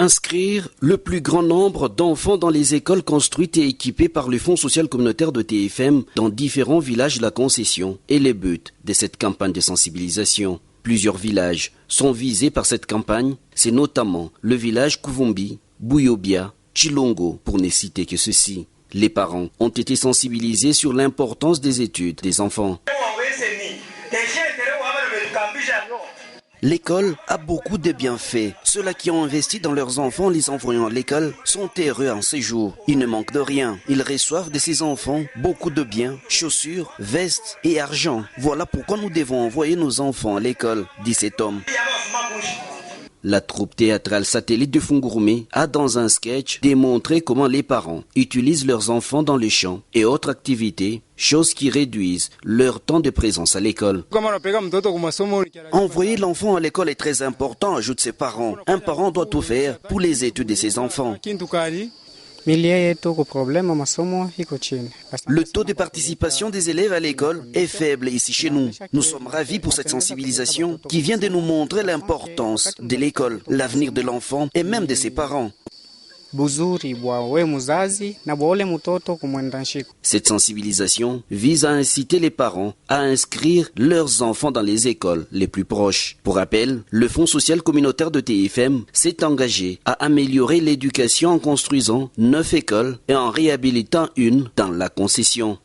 Inscrire le plus grand nombre d'enfants dans les écoles construites et équipées par le Fonds social communautaire de TFM dans différents villages de la concession est le but de cette campagne de sensibilisation. Plusieurs villages sont visés par cette campagne, c'est notamment le village Kouvombi, Bouyobia, Chilongo, pour ne citer que ceux-ci. Les parents ont été sensibilisés sur l'importance des études des enfants. L'école a beaucoup de bienfaits. Ceux-là qui ont investi dans leurs enfants, les envoyant à l'école, sont heureux en ces jours. Ils ne manquent de rien. Ils reçoivent de ces enfants beaucoup de biens, chaussures, vestes et argent. Voilà pourquoi nous devons envoyer nos enfants à l'école, dit cet homme. La troupe théâtrale satellite de Fungurume a dans un sketch démontré comment les parents utilisent leurs enfants dans les champs et autres activités, choses qui réduisent leur temps de présence à l'école. Envoyer l'enfant à l'école est très important, ajoutent ses parents. Un parent doit tout faire pour les études de ses enfants. Le taux de participation des élèves à l'école est faible ici chez nous. Nous sommes ravis pour cette sensibilisation qui vient de nous montrer l'importance de l'école, l'avenir de l'enfant et même de ses parents. Cette sensibilisation vise à inciter les parents à inscrire leurs enfants dans les écoles les plus proches. Pour rappel, le Fonds social communautaire de TFM s'est engagé à améliorer l'éducation en construisant 9 écoles et en réhabilitant une dans la concession.